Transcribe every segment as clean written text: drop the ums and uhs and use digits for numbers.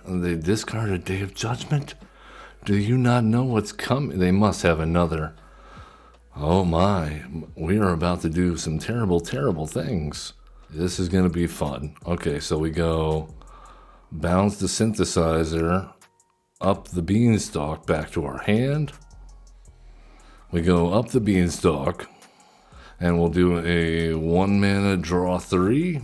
They discarded Day of Judgment? Do you not know what's coming? They must have another. Oh my, we are about to do some terrible, terrible things. This is going to be fun. Okay, so we go bounce the synthesizer up the beanstalk back to our hand. We go up the beanstalk, and we'll do a 1 mana draw 3.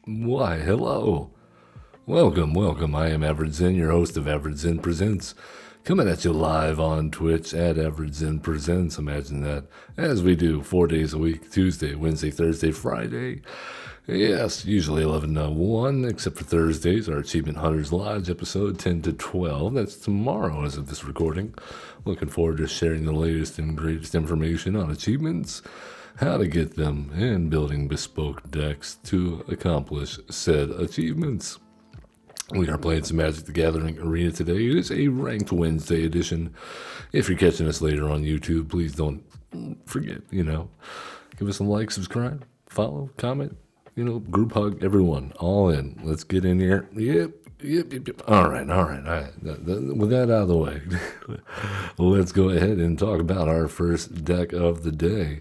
Why, hello. Welcome. I am Average Zen, your host of Average Zen Presents. Coming at you live on Twitch at Average Zen Presents. Imagine that. As we do 4 days a week, Tuesday, Wednesday, Thursday, Friday. Yes, usually 11 to 1, except for Thursdays, our Achievement Hunters Lodge episode 10 to 12. That's tomorrow as of this recording. Looking forward to sharing the latest and greatest information on achievements, how to get them, and building bespoke decks to accomplish said achievements. We are playing some Magic the Gathering Arena today. It is a Ranked Wednesday edition. If you're catching us later on YouTube, please don't forget, give us a like, subscribe, follow, comment, group hug, everyone, all in. Let's get in here. Yep. All right. With that out of the way, let's go ahead and talk about our first deck of the day.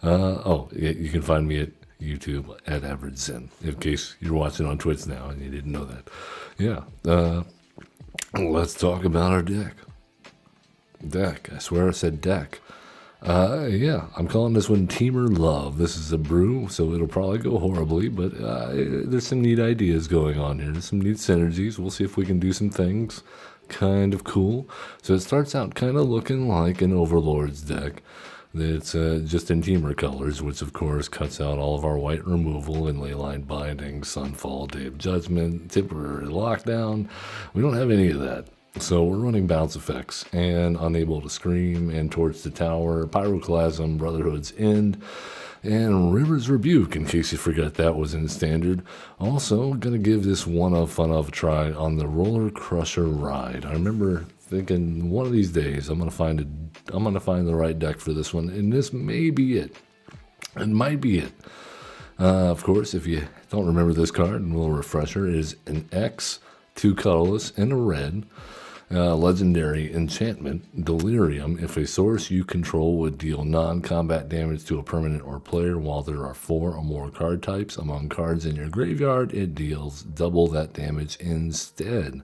You can find me at YouTube at Average Zen, in case you're watching on Twitch now and you didn't know that. Let's talk about our deck. I swear I said deck. I'm calling this one Temur Love. This is a brew, so it'll probably go horribly, but there's some neat ideas going on here. There's some neat synergies. We'll see if we can do some things kind of cool. So it starts out kind of looking like an Overlord's deck. It's just in Temur colors, which of course cuts out all of our white removal and leyline binding, Sunfall, Day of Judgment, temporary lockdown. We don't have any of that. So we're running bounce effects and Unable to Scream and Torch the Tower, Pyroclasm, Brotherhood's End, and River's Rebuke, in case you forgot that was in standard. Also, gonna give this one of fun of a try on the Roller Crusher Ride. I remember thinking one of these days I'm gonna find the right deck for this one, and this may be it. It might be it. Of course, if you don't remember this card, a little refresher, it is an X, 2 colorless, and a red. Legendary enchantment, Delirium. If a source you control would deal non-combat damage to a permanent or player while there are 4 or more card types among cards in your graveyard, it deals double that damage instead.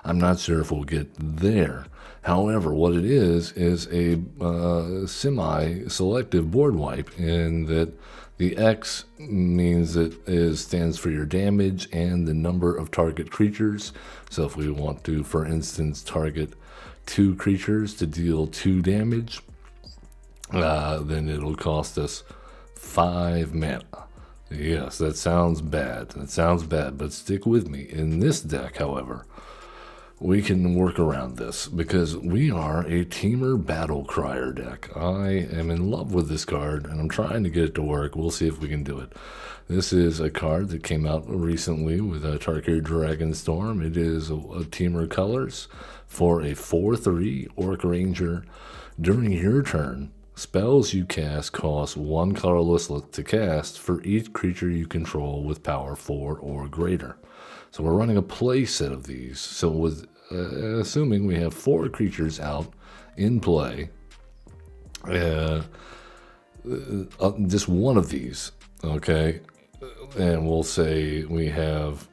I'm not sure if we'll get there. However, what it is a semi-selective board wipe, in that the X means it stands for your damage and the number of target creatures. So if we want to, for instance, target 2 creatures to deal 2 damage, then it'll cost us 5 mana. Yes, that sounds bad, but stick with me. In this deck, however, we can work around this because we are a Temur Battle Crier deck. I am in love with this card, and I'm trying to get it to work. We'll see if we can do it. This is a card that came out recently with a Tarkir Dragonstorm. It is a Temur colors for a 4/3 Orc Ranger. During your turn, spells you cast cost 1 colorless to cast for each creature you control with power 4 or greater. So we're running a play set of these. So with assuming we have 4 creatures out in play, just one of these, okay? And we'll say we have,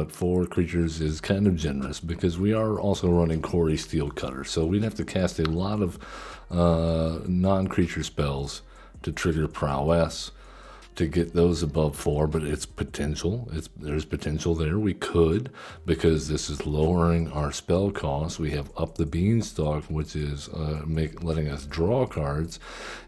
4 creatures is kind of generous because we are also running Corey Steelcutter. So we'd have to cast a lot of non-creature spells to trigger prowess, to get those above 4, but it's potential. There's potential there. We could, because this is lowering our spell costs. We have Up the Beanstalk, which is letting us draw cards,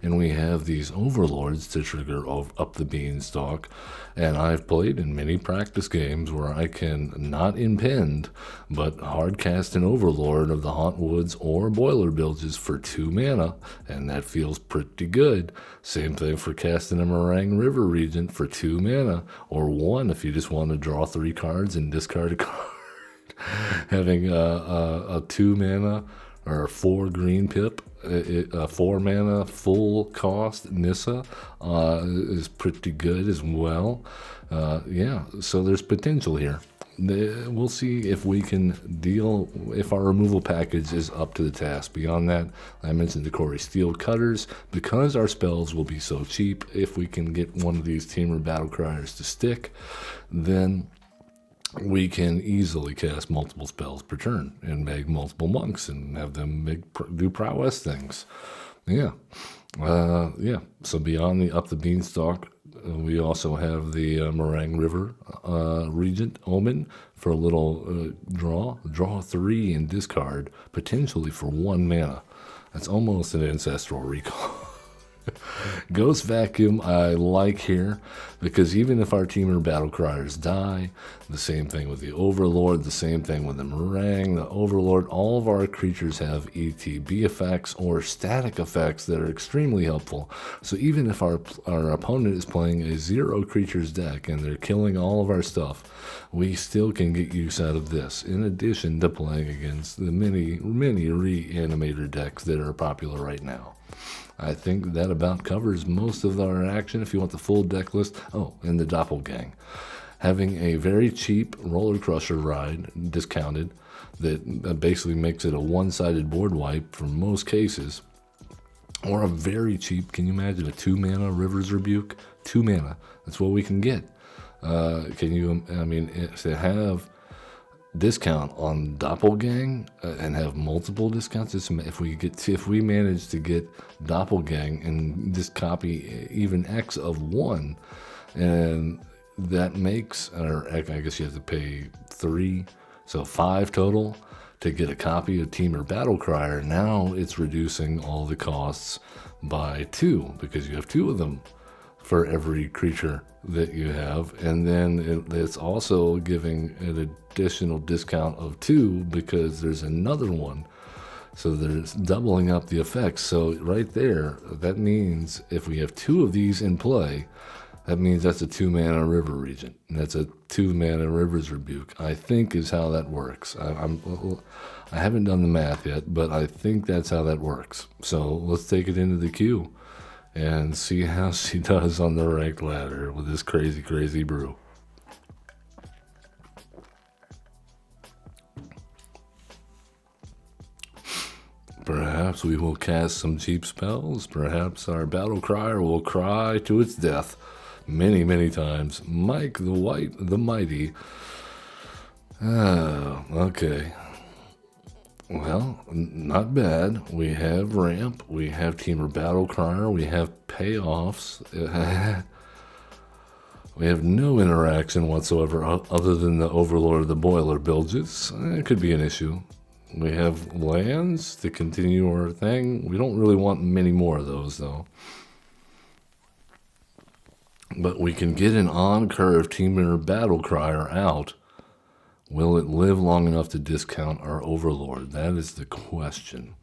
and we have these overlords to trigger Up the Beanstalk. And I've played in many practice games where I can not impend, but hard cast an overlord of the Haunt Woods or Boiler Bilges for 2 mana, and that feels pretty good. Same thing for casting a Meringue River Regent for 2 mana, or 1 if you just want to draw 3 cards and discard a card. Having a 2 mana or 4 green pip, 4 mana full cost Nissa is pretty good as well. Yeah, so there's potential here. We'll see if we can if our removal package is up to the task. Beyond that, I mentioned the Corey Steel Cutters. Because our spells will be so cheap, if we can get one of these Temur Battlecryers to stick, then we can easily cast multiple spells per turn and make multiple monks and have them do prowess things. Yeah. Yeah. So beyond the Up the Beanstalk, we also have the Meringue River Regent Omen for a little draw 3 and discard, potentially for 1 mana. That's almost an Ancestral Recall. Ghost Vacuum I like here, because even if our Temur Battlecryers die, the same thing with the Overlord, the same thing with the Meringue, the Overlord, all of our creatures have ETB effects or static effects that are extremely helpful. So even if our opponent is playing a 0 creatures deck and they're killing all of our stuff, we still can get use out of this, in addition to playing against the many reanimator decks that are popular right now. I think that about covers most of our action. If you want the full deck list, and the Doppelgang. Having a very cheap Roller Crusher ride, discounted, that basically makes it a one-sided board wipe for most cases, or a very cheap, can you imagine, a 2 mana River's Rebuke? 2 mana, that's what we can get. To have discount on Doppelgang and have multiple discounts. If we manage to get Doppelgang and just copy even X of 1, and that makes, or I guess you have to pay 3, so 5 total to get a copy of Temur Battlecryer. Now it's reducing all the costs by 2 because you have 2 of them for every creature that you have, and then it's also giving an additional discount of 2 because there's another one, so there's doubling up the effects. So right there, that means if we have 2 of these in play, that means that's a 2 mana River Regent, and that's a 2 mana River's Rebuke, I think is how that works. I haven't done the math yet, but I think that's how that works. So let's take it into the queue and see how she does on the ranked ladder with this crazy brew. Perhaps we will cast some cheap spells. Perhaps our battle crier will cry to its death many times. Mike the White, the Mighty. Okay. Well, not bad. We have ramp, we have Temur Battlecryer, we have payoffs. We have no interaction whatsoever other than the Overlord of the Boiler Bilges. It could be an issue. We have lands to continue our thing. We don't really want many more of those, though. But we can get an on-curve Temur Battlecryer out. Will it live long enough to discount our Overlord? That is the question.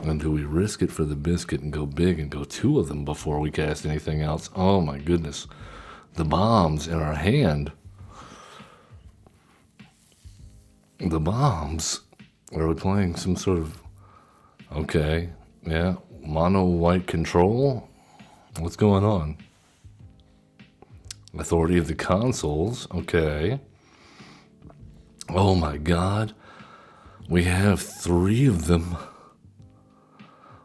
And do we risk it for the biscuit and go big and go 2 of them before we cast anything else? Oh my goodness. The bombs in our hand. The bombs. Are we playing some sort of... Okay. Yeah. Mono white control? What's going on? Authority of the Consuls. Okay. Oh my god. We have 3 of them.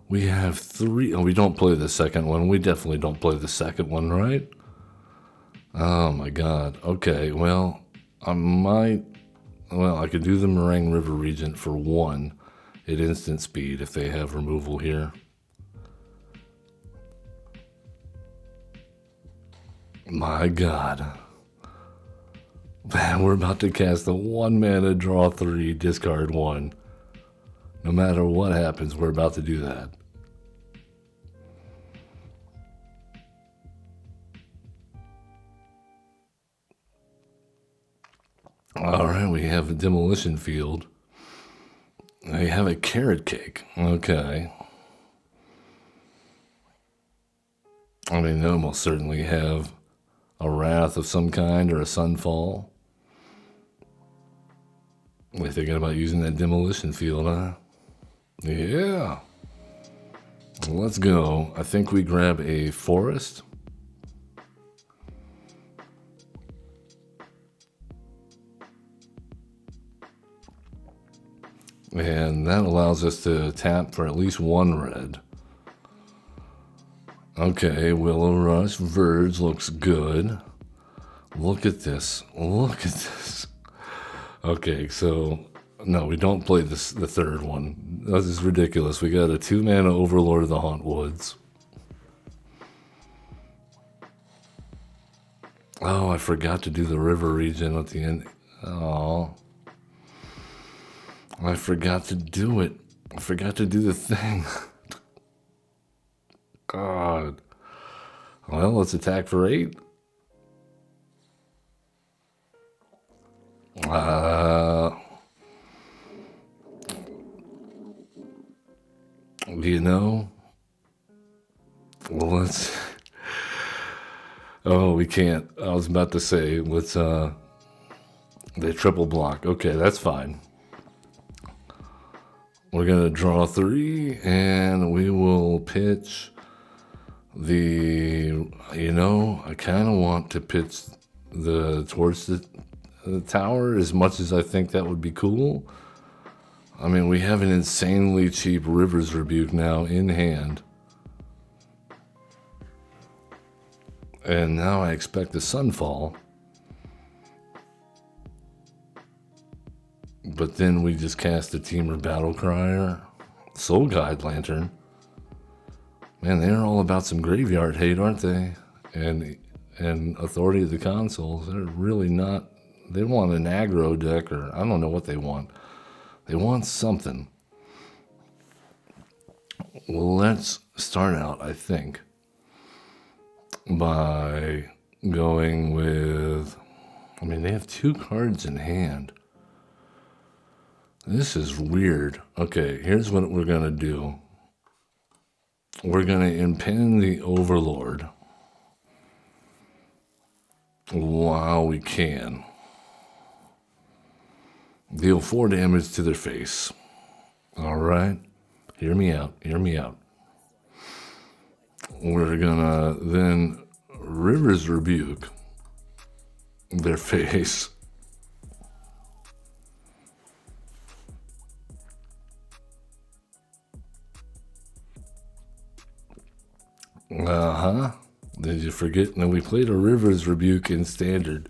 We have 3. Oh, we don't play the second one. We definitely don't play the second one, right? Oh my god. Okay, well, I could do the Meringue River Regent for 1 at instant speed if they have removal here. My God. Man, we're about to cast a 1 mana, draw 3, discard 1. No matter what happens, we're about to do that. Alright, we have a demolition field. We have a carrot cake. Okay. I mean, they'll almost certainly have a wrath of some kind or a sunfall. We're thinking about using that demolition field, huh? Yeah. Let's go. I think we grab a forest. And that allows us to tap for at least 1 red. Okay, Willow Rush, Verge looks good. Look at this. Look at this. Okay, so no, we don't play the third one. This is ridiculous. We got a 2 mana Overlord of the Hauntwoods. Oh, I forgot to do the river region at the end. Oh, I forgot to do it. I forgot to do the thing. God. Well, let's attack for 8. You know? Well, let's... Oh, we can't. I was about to say, let's, they triple block. Okay, that's fine. We're going to draw 3, and we will pitch the... You know, I kind of want to pitch towards the tower as much as I think that would be cool. I mean, we have an insanely cheap Rivers Rebuke now in hand. And now I expect the Sunfall. But then we just cast the Temur Battle Crier. Soul Guide Lantern. Man, they're all about some graveyard hate, aren't they? And Authority of the Consoles. They're really not... They want an aggro deck, or I don't know what they want. They want something. Well, let's start out, I think, by going with... I mean, they have 2 cards in hand. This is weird. Okay, here's what we're going to do. We're going to impin the Overlord while we can. Deal 4 damage to their face. All right? Hear me out. Hear me out. We're going to then Rivers Rebuke their face. Uh-huh. Did you forget? No, we played a Rivers Rebuke in Standard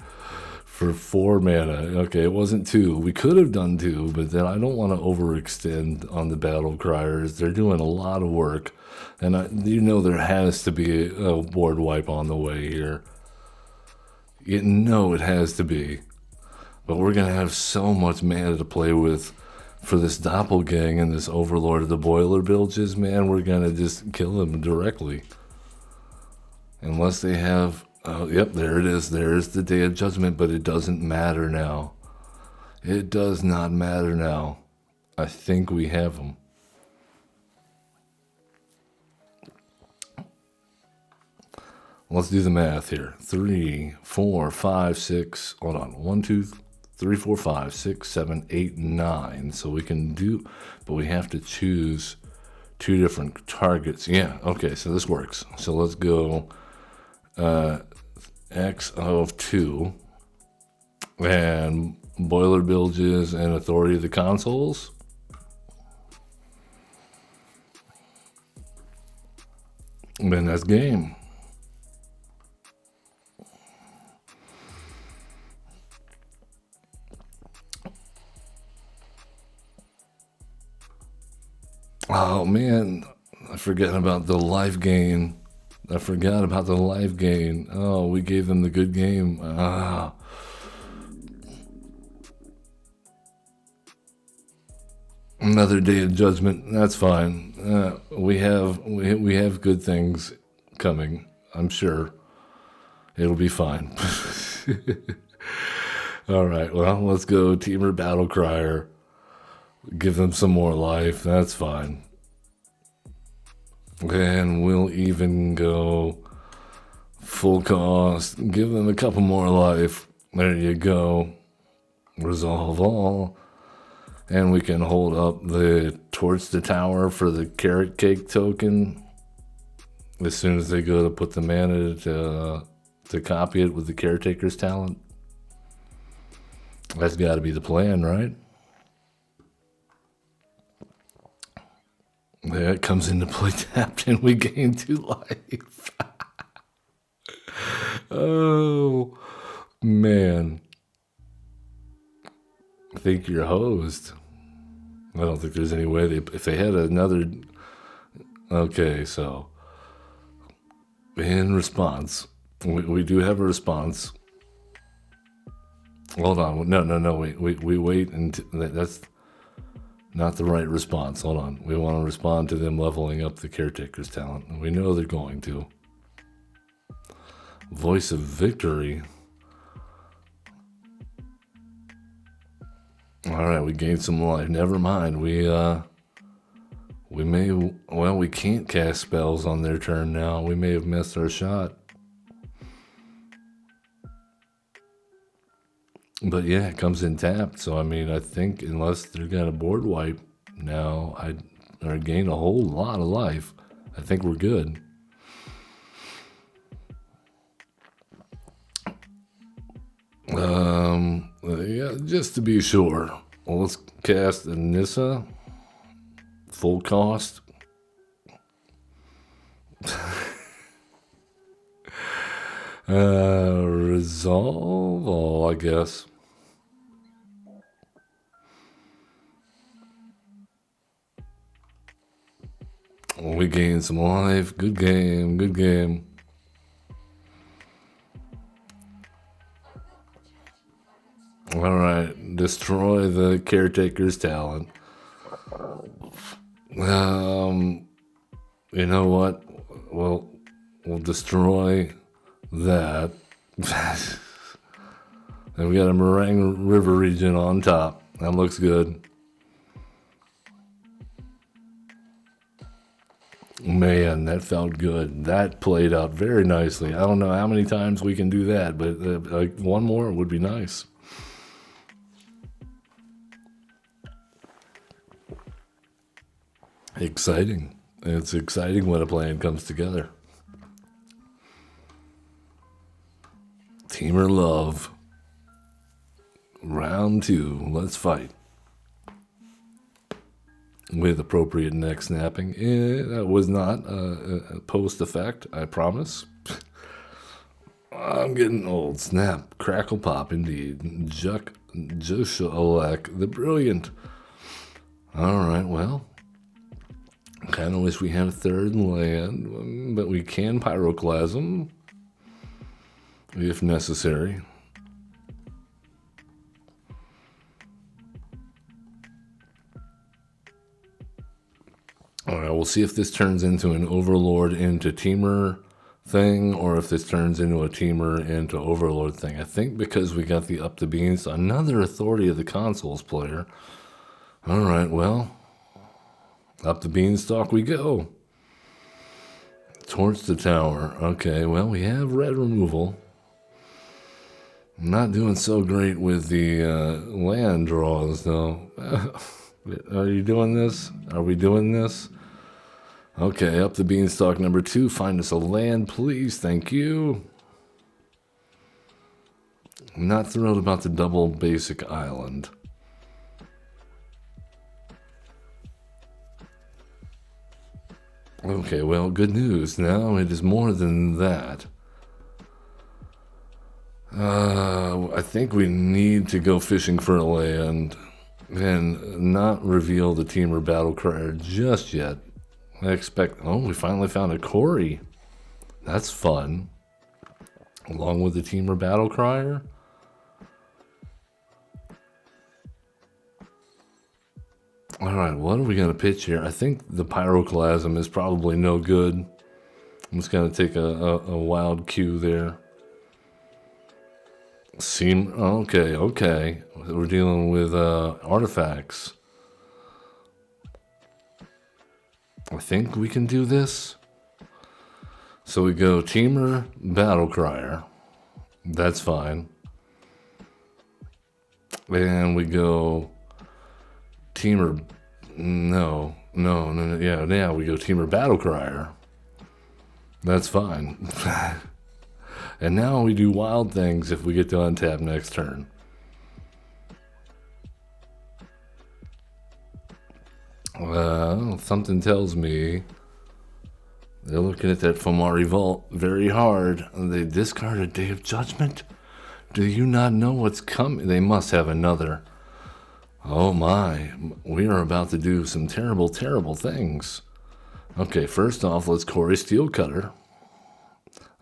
for 4 mana. Okay, it wasn't 2. We could have done 2, but then I don't want to overextend on the Battle Criers. They're doing a lot of work. And you know there has to be a board wipe on the way here. You know it has to be. But we're going to have so much mana to play with for this Doppelgang and this Overlord of the Boiler Bilges. Man, we're going to just kill them directly. Unless they have... Oh, yep, there it is. There's the Day of Judgment, but it doesn't matter now. It does not matter now. I think we have them. Let's do the math here. 3, 4, 5, 6. Hold on. 1, 2, 3, 4, 5, 6, 7, 8, 9. So we can do... But we have to choose 2 different targets. Yeah, okay, so this works. So let's go... X of 2 and Boiler Bilges and Authority of the Consoles. And then that's game. Oh man, I forget about the life gain I forgot about the life gain. Oh, we gave them the good game. Another day of judgment. That's fine. We have good things coming. I'm sure it'll be fine. All right. Well, let's go, Temur Battle Crier. Give them some more life. That's fine. And we'll even go full cost. Give them a couple more life. There you go. Resolve all. And we can hold up the Torch the Tower for the Carrot Cake token. As soon as they go to put the mana to copy it with the Caretaker's talent. That's got to be the plan, right? There it comes into play tapped and we gain 2 life. Oh, man. I think you're hosed. I don't think there's any way if they had another... Okay, so... In response, we do have a response. Hold on. No, wait. We wait until... That's not the right response. Hold on. We want to respond to them leveling up the Caretaker's talent. And we know they're going to. Voice of Victory. All right, we gained some life. Never mind. We may... Well, we can't cast spells on their turn now. We may have missed our shot. But yeah, it comes in tapped. So, I mean, I think unless they're got a board wipe now, I gain a whole lot of life. I think we're good. Yeah, just to be sure. Well, let's cast Anissa. Full cost. Resolve all, I guess. We gain some life. Good game. Good game. All right. Destroy the Caretaker's talent. You know what? Well, we'll destroy that. And we got a Meringue River region on top. That looks good. Man, that felt good. That played out very nicely. I don't know how many times we can do that, but like one more would be nice. Exciting. It's exciting when a plan comes together. Temur Love. Round 2. Let's fight. With appropriate neck snapping. That was not a post effect, I promise. I'm getting old. Snap, crackle, pop, indeed. Jushalek, the Brilliant. Alright, well. Kind of wish we had a third land, but we can Pyroclasm if necessary. All right, we'll see if this turns into an Overlord into Temur thing, or if this turns into a Temur into Overlord thing. I think because we got the Up the Beans, another Authority of the Consoles player. All right, well, up the beanstalk we go. Torch the Tower. Okay, well, we have red removal. Not doing so great with the land draws, though. Are you doing this? Are we doing this? Okay, up the beanstalk number 2. Find us a land, please. Thank you. I'm not thrilled about the double basic island. Okay, well, good news. Now it is more than that. I think we need to go fishing for a land and not reveal the Temur Battle Crier just yet. I expect... Oh, we finally found a Cory. That's fun. Along with the Temur Battle Crier. All right, what are we going to pitch here? I think the Pyroclasm is probably no good. I'm just going to take a wild cue there. Okay. We're dealing with artifacts. I think we can do this. So we go Temur Battle Crier. That's fine. And we go Temur. No. Yeah, we go Temur Battle Crier. That's fine. And now we do wild things if we get to untap next turn. Something tells me they're looking at that Fomari Vault very hard. They discard a Day of Judgment? Do you not know what's coming? They must have another. Oh my, we are about to do some terrible, terrible things. Okay, first off, let's Quarry Steelcutter.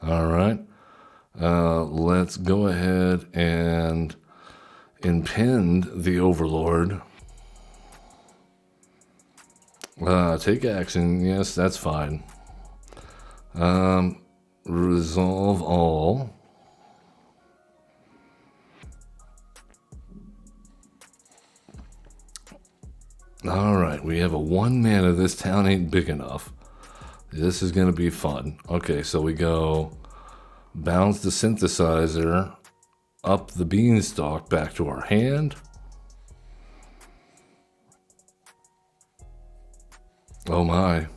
All right. Let's go ahead and impend the Overlord. Take action. Yes, that's fine. Resolve all. All right, we have a 1 mana. This town ain't big enough. This is going to be fun. Okay, so we go bounce the Synthesizer up the Beanstalk back to our hand. Oh my.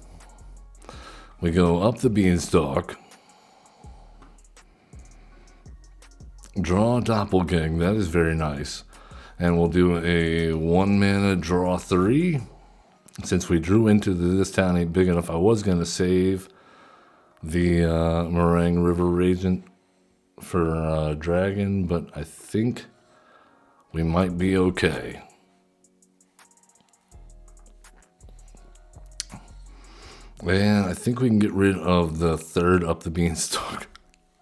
We go up the Beanstalk. Draw Doppelgang. That is very nice. And we'll do a 1 mana draw 3. Since we drew into this town ain't big enough, I was going to save the Meringue River Regent for Dragon, but I think we might be okay. And I think we can get rid of the third up the Beanstalk.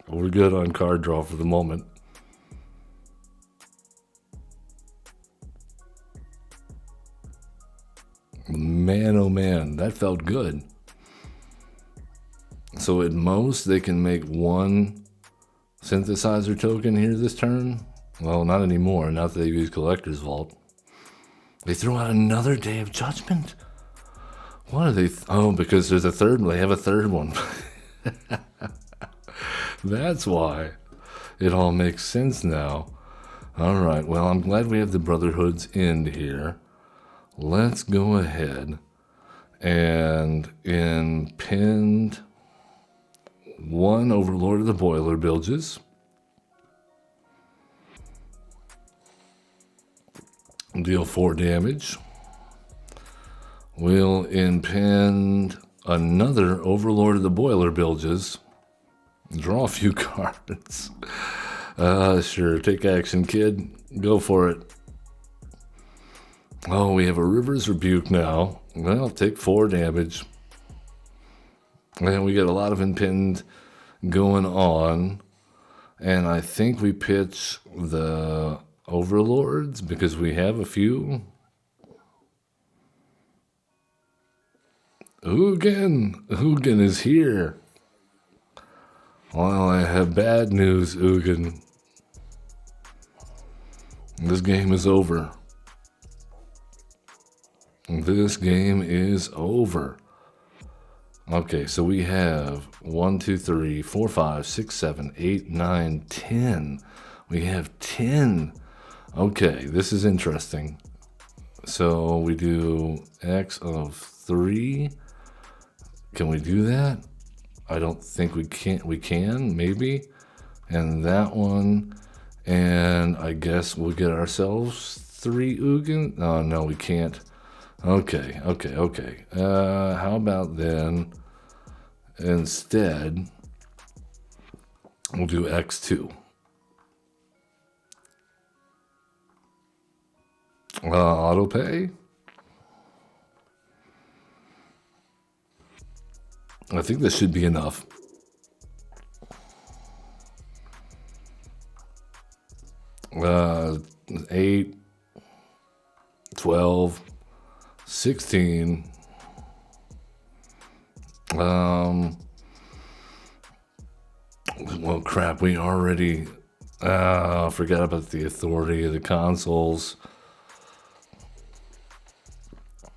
We're good on card draw for the moment. Man, oh man, that felt good. So at most, they can make 1 Synthesizer token here this turn. Well, not anymore, not that they've used Collector's Vault. They threw out another Day of Judgment? What are they? Oh, because there's a third one. They have a third one. That's why. It all makes sense now. All right, well, I'm glad we have the Brotherhood's End here. Let's go ahead and impend 1 Overlord of the Boiler Bilges. Deal 4 damage. We'll impend another Overlord of the Boiler Bilges. Draw a few cards. Sure, take action, kid. Go for it. Oh, we have a River's Rebuke now. Well, take 4 damage. And we get a lot of impend going on. And I think we pitch the Overlords because we have a few. Ugin is here. Well, I have bad news, Ugin. This game is over. This game is over. Okay, so we have 1, 2, 3, 4, 5, 6, 7, 8, 9, 10. We have 10. Okay, this is interesting. So we do X of 3. Can we do that? I don't think we can. We can, maybe. And that one. And I guess we'll get ourselves 3 Ugin. Oh, no, we can't. Okay. How about then, instead, we'll do X2. Auto pay? I think this should be enough. Uh, 8, 12, 16. Well, crap, we already forgot about the authority of the consoles.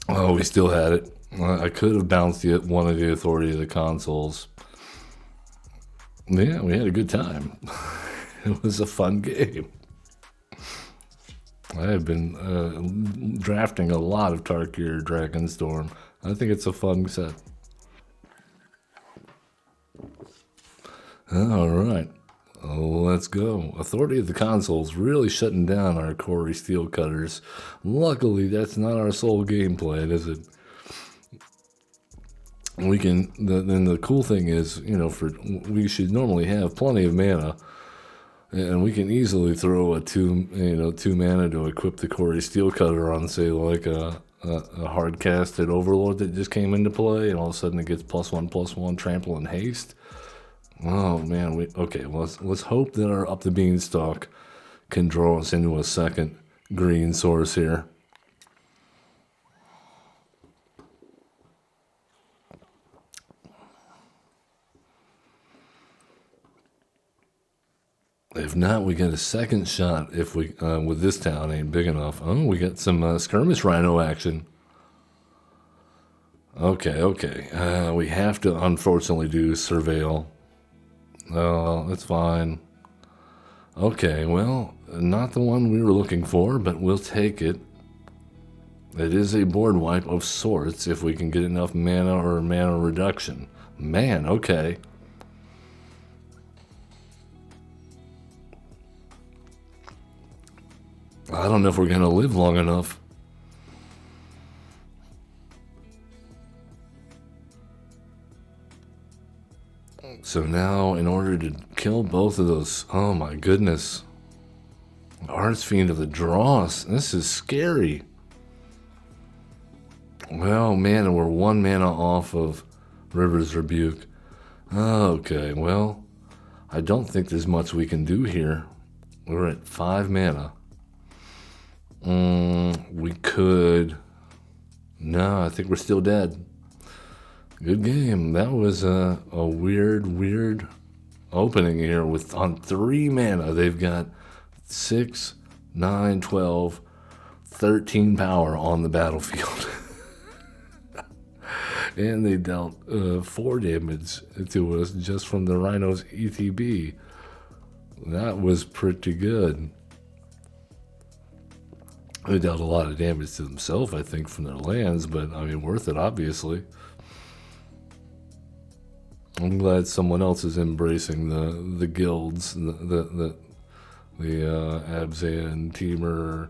Oh, we still had it. I could have bounced one of the authority of the consoles. Yeah, we had a good time. It was a fun game. I have been drafting a lot of Tarkir Dragonstorm. I think it's a fun set. All right, let's go. Authority of the Consoles really shutting down our Corey Steel Cutters. Luckily, that's not our sole game plan, is it? We can. Then the cool thing is, we should normally have plenty of mana, and we can easily throw a two mana to equip the Corey Steel Cutter on, say, like a hard casted Overlord that just came into play, and all of a sudden it gets +1/+1 trample and haste. Oh man, okay. Well, let's hope that our Up the Beanstalk can draw us into a second green source here. If not, we get a second shot if we with this town ain't big enough. Oh, we got some skirmish rhino action. Okay. We have to unfortunately do surveil. Oh, that's fine. Okay, well, not the one we were looking for, but we'll take it. It is a board wipe of sorts if we can get enough mana or mana reduction. Man, okay. I don't know if we're going to live long enough. So now, in order to kill both of those, oh my goodness. Archfiend of the Dross, this is scary. Well, man, and we're 1 mana off of River's Rebuke. Okay, well, I don't think there's much we can do here. We're at 5 mana. We could... No, I think we're still dead. Good game. That was a weird opening here with on 3 mana. They've got 6, 9, 12, 13 power on the battlefield. And they dealt 4 damage to us just from the Rhino's ETB. That was pretty good. They dealt a lot of damage to themselves, I think, from their lands, but I mean, worth it, obviously. I'm glad someone else is embracing the guilds, the Abzan and Temur.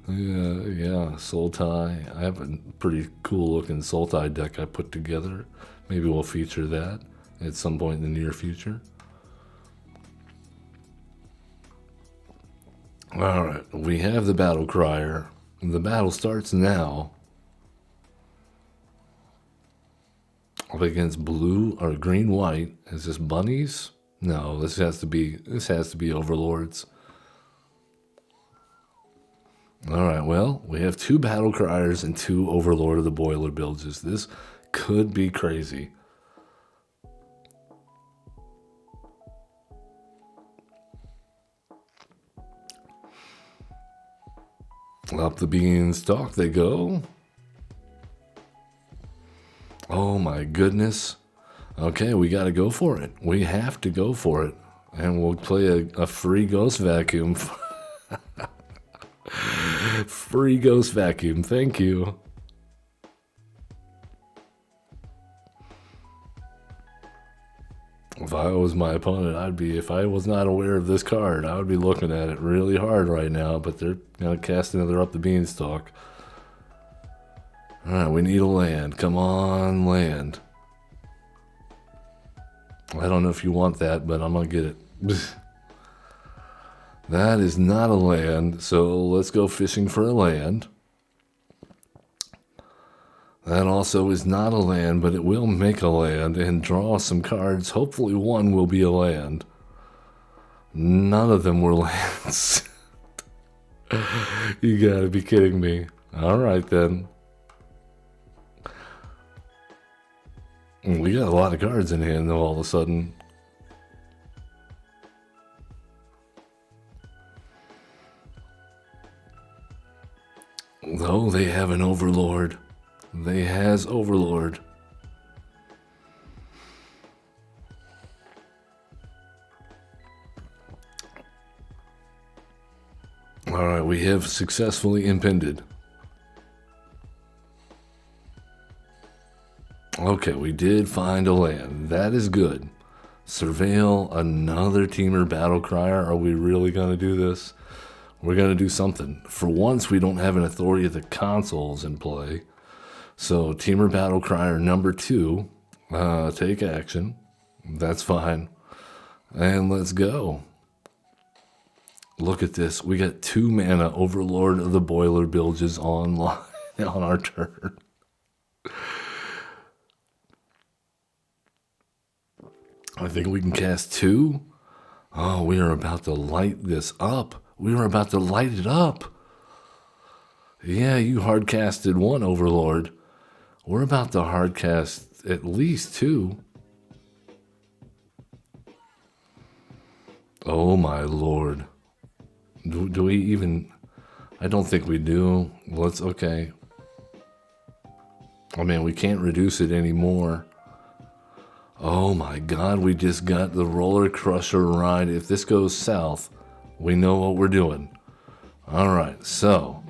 Yeah, Sultai. I have a pretty cool looking Sultai deck I put together. Maybe we'll feature that at some point in the near future. Alright, we have the Battle Crier. The battle starts now. Up against blue or green white. Is this bunnies? No, this has to be Overlords. Alright, well, we have 2 Battle Criers and 2 Overlord of the Boiler Bilges. This could be crazy. Up the beanstalk they go. Oh my goodness. Okay, we gotta go for it. We have to go for it. And we'll play a free Ghost Vacuum. Free Ghost Vacuum, thank you. If I was my opponent, if I was not aware of this card, I would be looking at it really hard right now, but they're going to cast another Up the Beanstalk. Alright, we need a land. Come on, land. I don't know if you want that, but I'm going to get it. That is not a land, so let's go fishing for a land. That also is not a land, but it will make a land and draw some cards. Hopefully one will be a land. None of them were lands. You gotta be kidding me. All right, then. We got a lot of cards in hand, though, all of a sudden. Oh, they have an Overlord. They has Overlord. All right, we have successfully impended. Okay, we did find a land. That is good. Surveil, another Temur battle crier. Are we really going to do this? We're going to do something. For once, we don't have an authority of the consoles in play. So, Temur battle crier number 2, take action. That's fine. And let's go. Look at this. We got 2 mana Overlord of the Boiler Bilges online on our turn. I think we can cast 2. Oh, we are about to light this up. We are about to light it up. Yeah, you hard casted 1 Overlord. We're about to hard cast at least 2. Oh my lord. Do we even... I don't think we do. Let's... Okay. I mean, we can't reduce it anymore. Oh my god, we just got the roller crusher ride. If this goes south, we know what we're doing. Alright, so...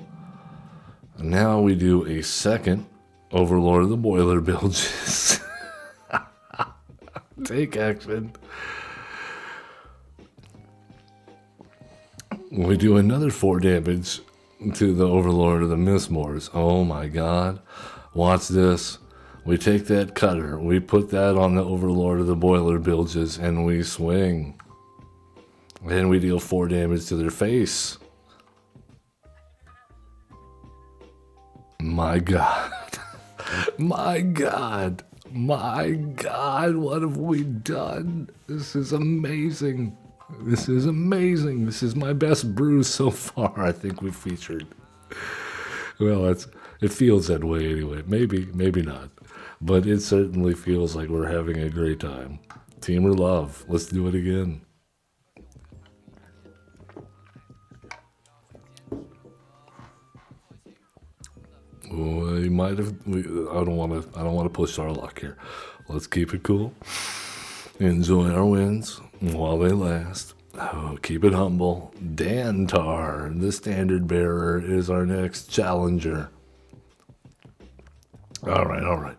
Now we do a second Overlord of the Boiler Bilges. Take action. We do another 4 damage to the Overlord of the Mistmores. Oh my god. Watch this. We take that cutter, we put that on the Overlord of the Boiler Bilges, and we swing. And we deal 4 damage to their face. My god. My god. My god, what have we done? This is amazing. This is amazing. This is my best brew so far, I think we've featured. Well, it feels that way anyway. Maybe not. But it certainly feels like we're having a great time. Temur love. Let's do it again. We might have. I don't want to push our luck here. Let's keep it cool. Enjoy our wins while they last. Oh, keep it humble. Dantar, the standard bearer, is our next challenger. All right.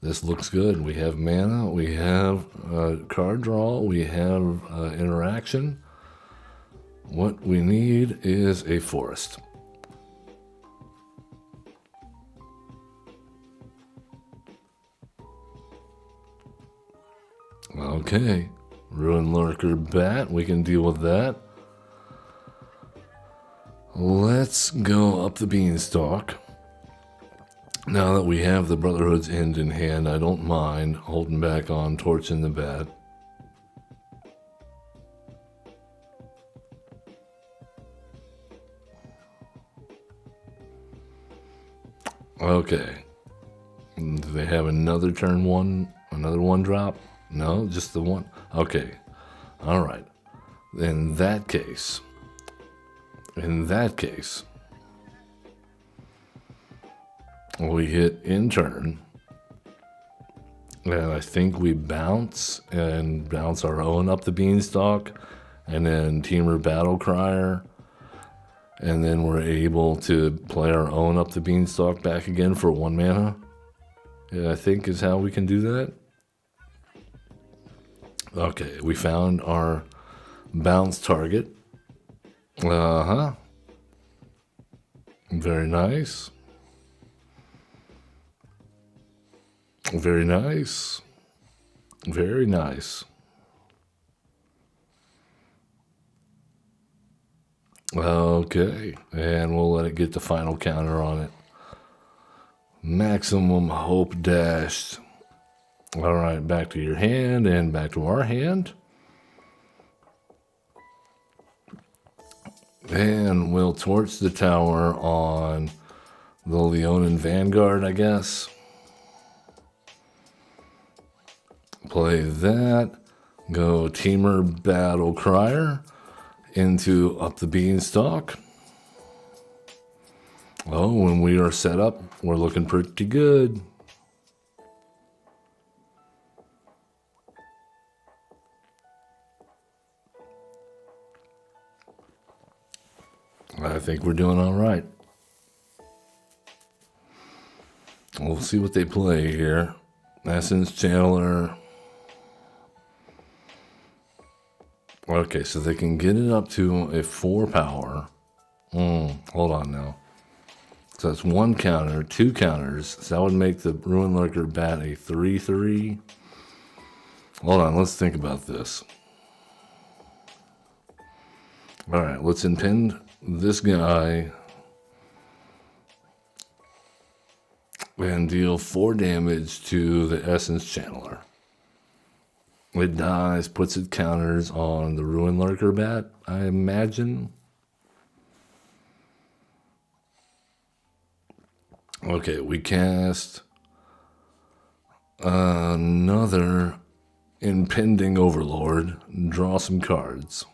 This looks good. We have mana. We have card draw. We have interaction. What we need is a forest. Okay. Ruin Lurker Bat. We can deal with that. Let's go up the beanstalk. Now that we have the Brotherhood's End in hand, I don't mind holding back on Torching the Bat. Okay. Do they have another turn 1? Another 1 drop? No, just the 1. Okay. All right. In that case, we hit in turn, and I think we bounce our own up the beanstalk, and then Temur Battle Crier, and then we're able to play our own up the beanstalk back again for 1 mana. Yeah, I think is how we can do that. Okay, we found our bounce target. Very nice. Very nice. Very nice. Okay, and we'll let it get the final counter on it. Maximum hope dashed. All right, back to your hand and back to our hand. And we'll torch the tower on the Leonin Vanguard, I guess. Play that. Go Temur Battle Crier into Up the Beanstalk. Oh, when we are set up, we're looking pretty good. I think we're doing all right. We'll see what they play here. Essence Channeler. Okay, so they can get it up to a 4 power. Hold on now. So that's 1 counter, 2 counters. So that would make the Ruin Lurker Bat a 3/3. Hold on, let's think about this. All right, let's impend this guy and deal 4 damage to the Essence Channeler. It dies, puts it counters on the Ruin Lurker Bat, I imagine. Okay, we cast another Impending Overlord. Draw some cards.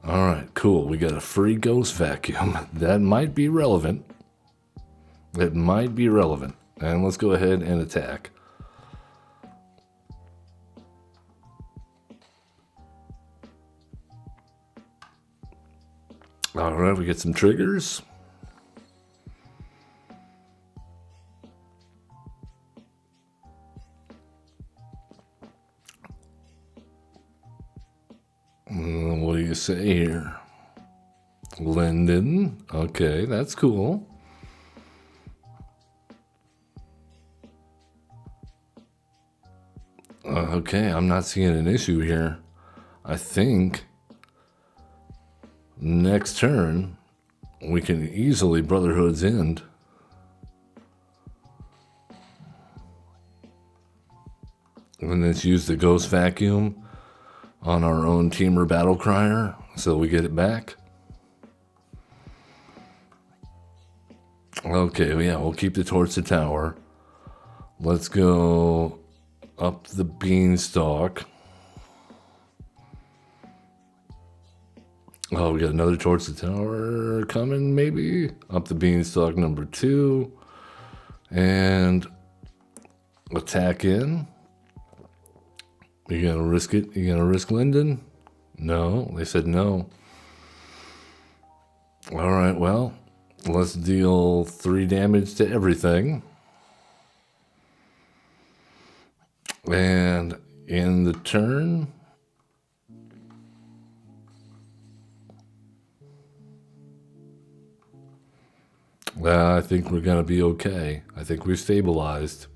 All right, cool. We got a free Ghost Vacuum. That might be relevant. It might be relevant. And let's go ahead and attack. All right, we get some triggers. What do you say here? Linden. Okay, that's cool. Okay, I'm not seeing an issue here. I think next turn we can easily Brotherhood's End. And let's use the Ghost Vacuum on our own Temur Battle Crier so we get it back. Okay, yeah, we'll keep the Torch the Tower. Let's go up the Beanstalk. Oh, we got another Torch the Tower coming, maybe? Up the Beanstalk number 2. And attack in. You gonna risk it? You gonna risk Linden? No, they said no. All right, well, let's deal 3 damage to everything. And in the turn, I think we're gonna be okay. I think we've stabilized.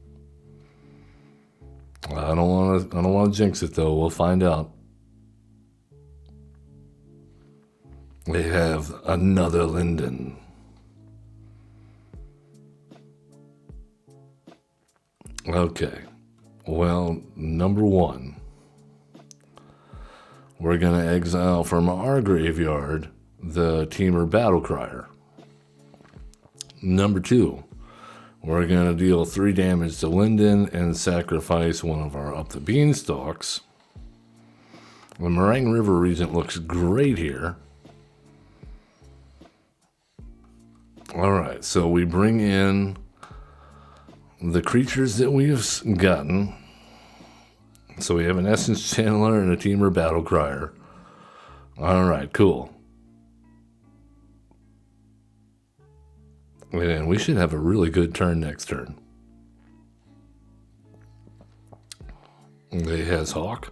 I don't want to jinx it though. We'll find out. They have another Linden. Okay. Well, number 1. We're going to exile from our graveyard the Temur Battle Crier. Number 2. We're going to deal 3 damage to Linden and sacrifice one of our Up the Beanstalks. The Meringue River Regent looks great here. All right, so we bring in the creatures that we've gotten. So we have an Essence Channeler and a Temur Battle Crier. All right, cool. And we should have a really good turn next turn. He has Hawk.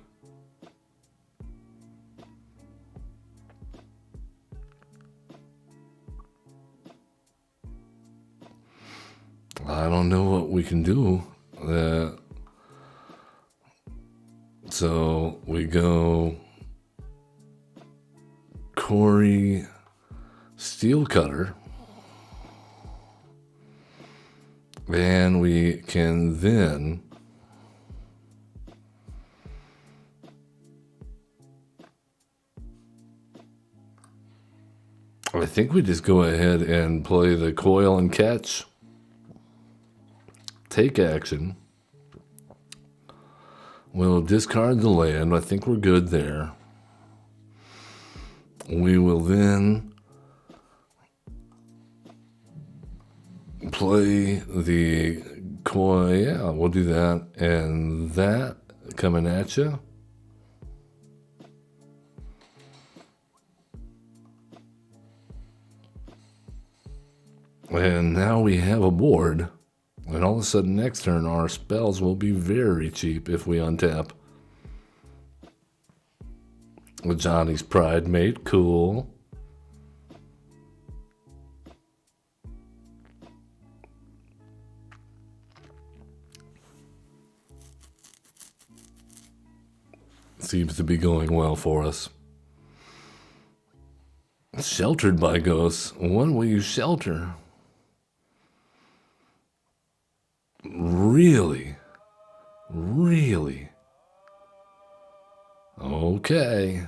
I don't know what we can do. So we go Corey Steel Cutter. And we can then I think we just go ahead and play the coil and catch. Take action. We'll discard the land. I think we're good there. We will then play the coil. Yeah, we'll do that. And that coming at you. And now we have a board. And all of a sudden, next turn, our spells will be very cheap if we untap. With Johnny's Pride Mate, cool. Seems to be going well for us. Sheltered by ghosts. When will you shelter? Really? Really? Okay.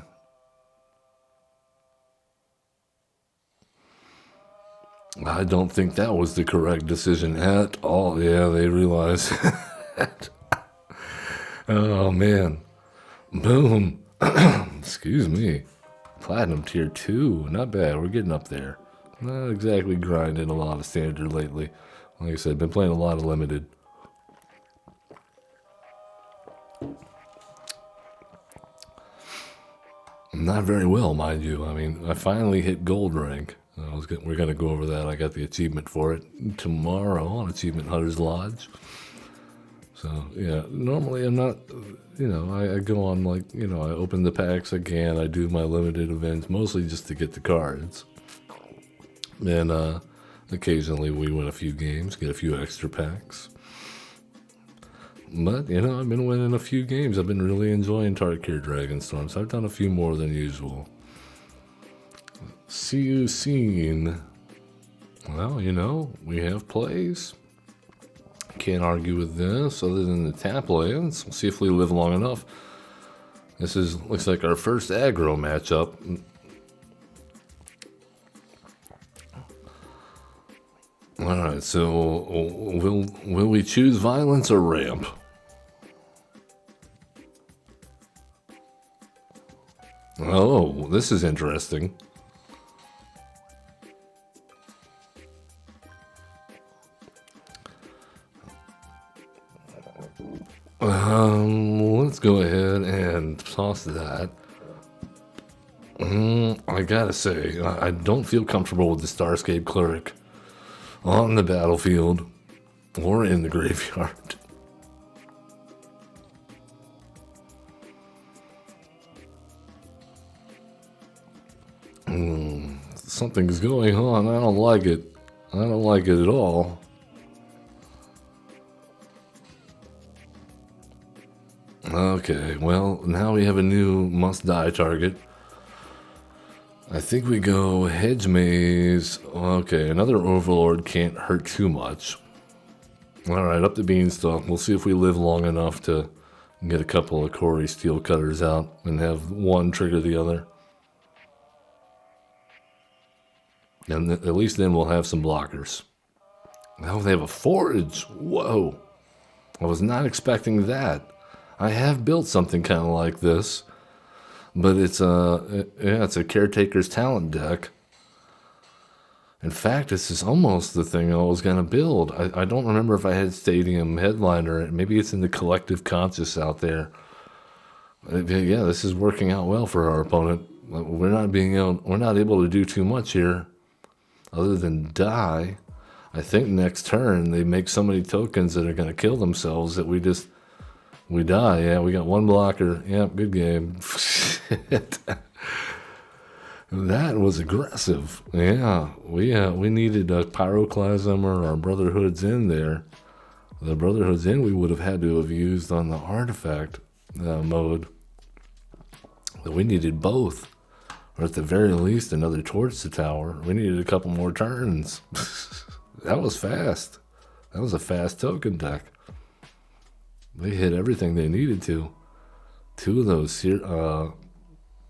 I don't think that was the correct decision at all. Yeah, they realize that. Oh, man. Boom. Excuse me. Platinum tier 2. Not bad. We're getting up there. Not exactly grinding a lot of standard lately. Like I said, been playing a lot of limited. Not very well, mind you. I mean, I finally hit gold rank. We're going to go over that. I got the achievement for it tomorrow on Achievement Hunter's Lodge. So, yeah, normally I'm not, I go on I open the packs again. I do my limited events, mostly just to get the cards. And occasionally we win a few games, get a few extra packs. But, I've been winning a few games. I've been really enjoying Tarkir Dragonstorm, so I've done a few more than usual. See you soon. Well, we have plays. Can't argue with this other than the tap lands. We'll see if we live long enough. This looks like our first aggro matchup. Alright, so will we choose violence or ramp? Oh, this is interesting. Let's go ahead and toss that. I gotta say, I don't feel comfortable with the Starscape Cleric on the battlefield or in the graveyard. Something's going on. I don't like it. I don't like it at all. Okay, well, now we have a new must-die target. I think we go Hedge Maze. Okay, another Overlord can't hurt too much. Alright, up the Beanstalk. We'll see if we live long enough to get a couple of Corey Steel Cutters out and have one trigger the other. And at least then we'll have some blockers. Oh, they have a Forage. Whoa. I was not expecting that. I have built something kind of like this, but it's a Caretaker's Talent deck. In fact, this is almost the thing I was going to build. I don't remember if I had Stadium Headliner. Maybe it's in the collective conscious out there. Yeah, this is working out well for our opponent. We're not able to do too much here other than die. I think next turn they make so many tokens that are going to kill themselves that we die. Yeah, we got one blocker. Yeah, good game. That was aggressive. Yeah, we needed a Pyroclasm or our Brotherhood's in there. The Brotherhood's in we would have had to have used on the artifact mode. But we needed both. Or at the very least, another Towards the Tower. We needed a couple more turns. That was fast. That was a fast token deck. They hit everything they needed to. Two of those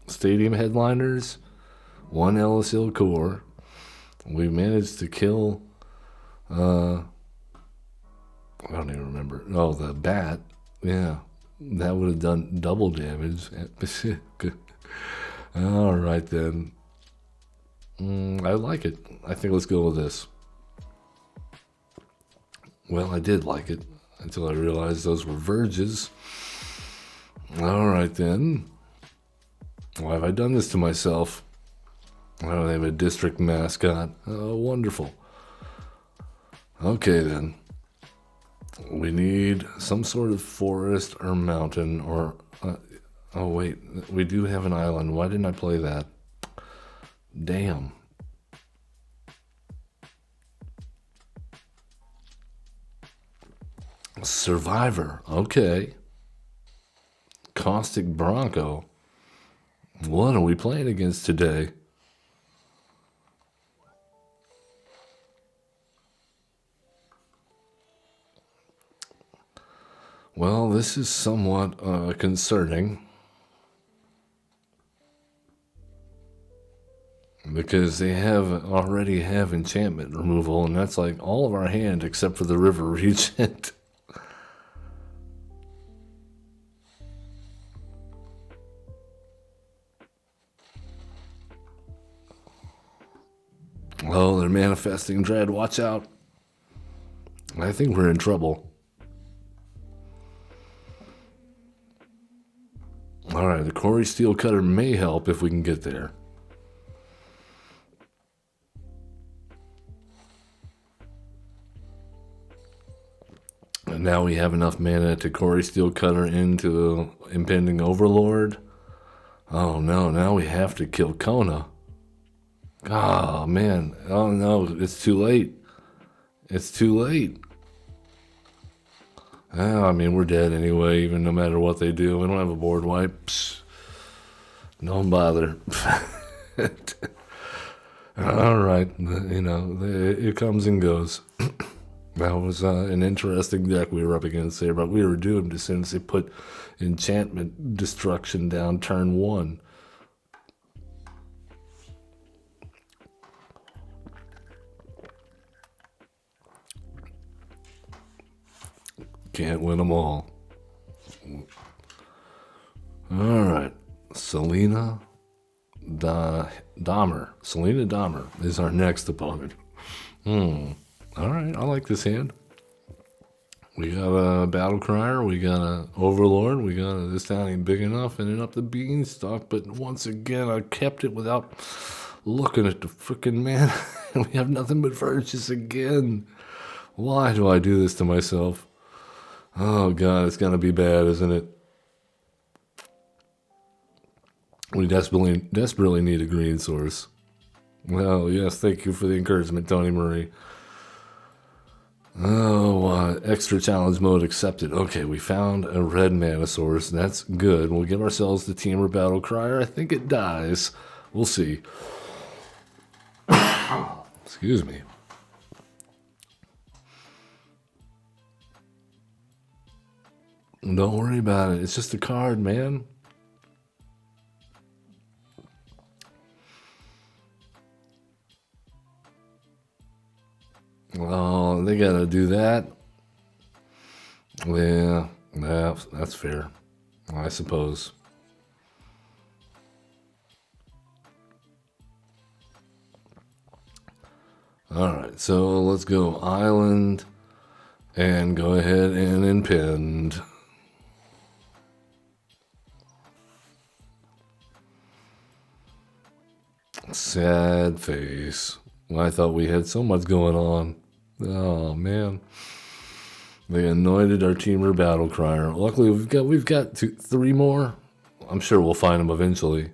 Stadium Headliners, one Ellis Hill Core, We managed to kill, I don't even remember. Oh, the bat. Yeah, that would have done double damage. All right, then. I like it. I think let's go with this. Well, I did like it until I realized those were verges. All right, then. Why have I done this to myself? I don't have a district mascot. Oh, wonderful. Okay, then. We need some sort of forest or mountain or... oh, wait. We do have an island. Why didn't I play that? Damn. Survivor. Okay. Caustic Bronco. What are we playing against today? Well, this is somewhat concerning. Because they already have enchantment removal, and that's like all of our hand except for the river regent. Oh, they're manifesting dread. Watch out. I think we're in trouble. Alright, the Quarry Steel Cutter may help if we can get there. And now we have enough mana to Quarry Steel Cutter into Impending Overlord. Oh no, now we have to kill Kona. Oh man, oh no, it's too late. It's too late. I mean, we're dead anyway, even no matter what they do. We don't have a board wipe. Psst. Don't bother. All right, you know, it comes and goes. That was an interesting deck we were up against there, but we were doomed as soon as they put enchantment destruction down turn 1. Can't win them all. All right, Selena Dahmer. Selena Dahmer is our next opponent. All right, I like this hand. We got a Battle Crier, we got a Overlord, we got this town ain't big enough, and then up the Beanstalk, but once again, I kept it without looking at the freaking man. We have nothing but verges again. Why do I do this to myself? Oh, God, it's gonna be bad, isn't it? We desperately need a green source. Well, yes, thank you for the encouragement, Tony Marie. Oh, extra challenge mode accepted. Okay, we found a red mana source. That's good. We'll give ourselves the Temur Battle Crier. I think it dies. We'll see. Excuse me. Don't worry about it. It's just a card, man. Oh, they gotta do that. Yeah, that's fair, I suppose. Alright, so let's go island and go ahead and impend. Sad face. I thought we had so much going on. Oh man. They anointed our Temur Battle Crier. Luckily we've got 3 more. I'm sure we'll find them eventually.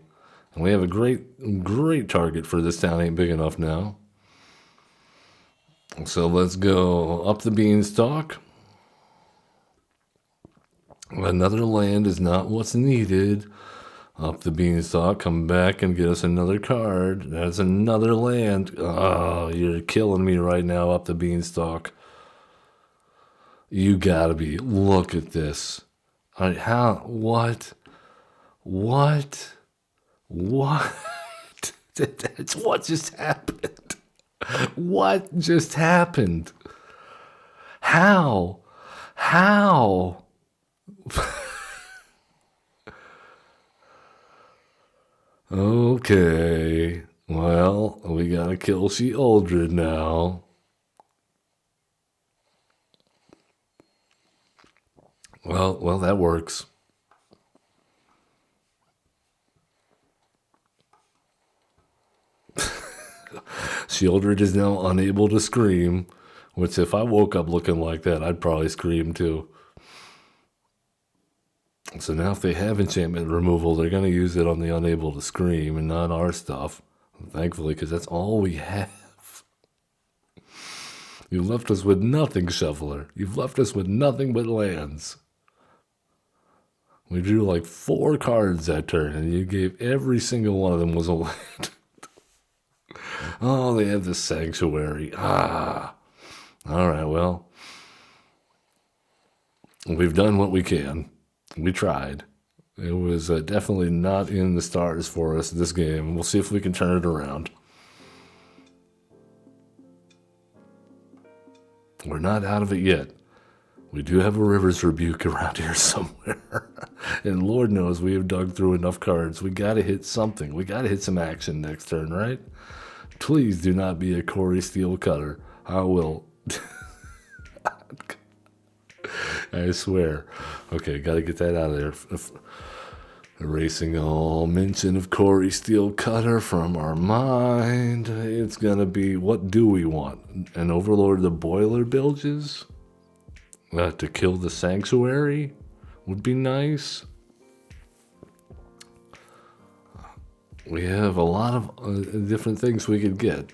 And we have a great target for this town ain't big enough now. So let's go up the Beanstalk. Another land is not what's needed. Up the Beanstalk, come back and get us another card. That's another land. Oh, you're killing me right now, up the Beanstalk. You gotta be. Look at this. What? What? That's what just happened. What just happened? How? How? Okay. Well, we gotta kill she Aldred now. Well, that works. Shieldred is now unable to scream, which if I woke up looking like that, I'd probably scream too. So now if they have enchantment removal, they're going to use it on the unable to scream and not our stuff. Thankfully, because that's all we have. You left us with nothing, Shuffler. You've left us with nothing but lands. We drew like 4 cards that turn, and you gave every single one of them was a land. Oh, they have the Sanctuary. Ah. All right, well. We've done what we can. We tried. It was definitely not in the stars for us this game. We'll see if we can turn it around. We're not out of it yet. We do have a River's Rebuke around here somewhere. And Lord knows we have dug through enough cards. We got to hit something. We got to hit some action next turn, right? Please do not be a Corey Steel Cutter. I will. I swear. Okay, got to get that out of there. Erasing all mention of Corey Steel Cutter from our mind. It's going to be, what do we want? An Overlord of the Boiler Bilges? To kill the Sanctuary would be nice. We have a lot of different things we could get.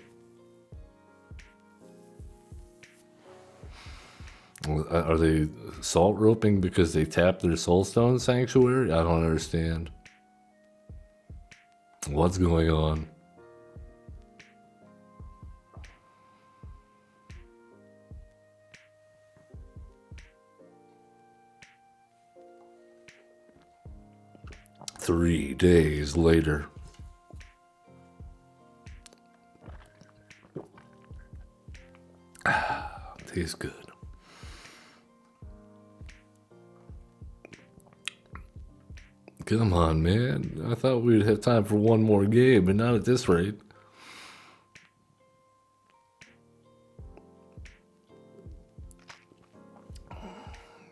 Are they salt roping because they tapped their Soulstone Sanctuary? I don't understand. What's going on? Three days later. Tastes good. Come on, man. I thought we'd have time for one more game, but not at this rate.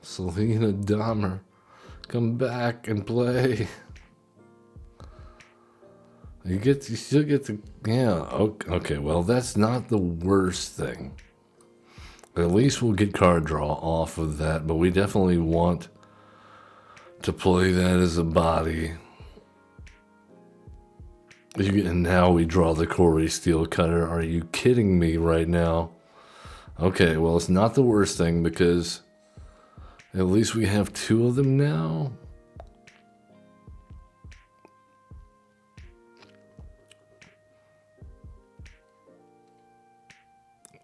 Selena Dahmer, come back and play. You still get the, yeah, okay, well, that's not the worst thing. At least we'll get card draw off of that, but we definitely want to play that as a body. And now we draw the Corey Steel Cutter. Are you kidding me right now? Okay, well, it's not the worst thing because at least we have 2 of them now.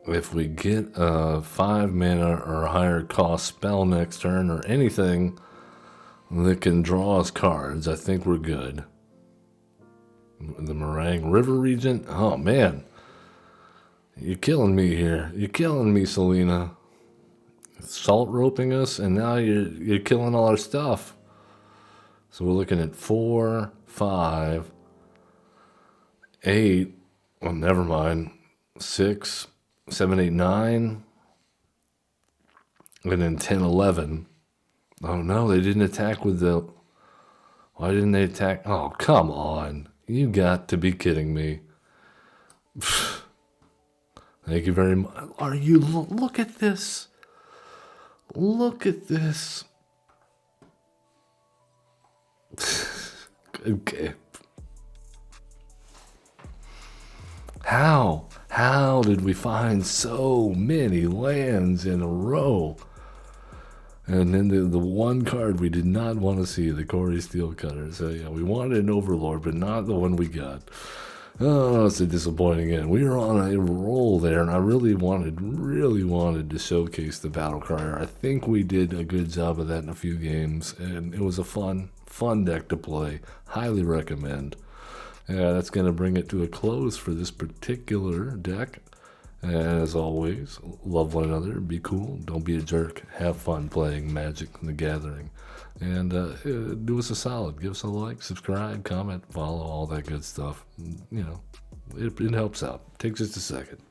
If we get a 5 mana or higher cost spell next turn or anything that can draw us cards, I think we're good. The Meringue River Regent? Oh, man. You're killing me here. You're killing me, Selena. Salt roping us, and now you're killing all our stuff. So we're looking at 4, 5, 8. Well, never mind. 6, 7, 8, 9. And then 10, 11. Oh, no, they didn't attack with the... Why didn't they attack? Oh, come on. You got to be kidding me. Thank you very much. Are you... Look at this. Look at this. Okay. How? How did we find so many lands in a row? And then the one card we did not want to see, the Corey Steel Cutter. So yeah, we wanted an Overlord, but not the one we got. Oh, it's a disappointing end. We were on a roll there, and I really wanted to showcase the Battle Crier. I think we did a good job of that in a few games, and it was a fun deck to play. Highly recommend. Yeah, that's going to bring it to a close for this particular deck. And as always, love one another, be cool, don't be a jerk, have fun playing Magic the Gathering. And do us a solid. Give us a like, subscribe, comment, follow, all that good stuff. You know, it helps out. Takes just a second.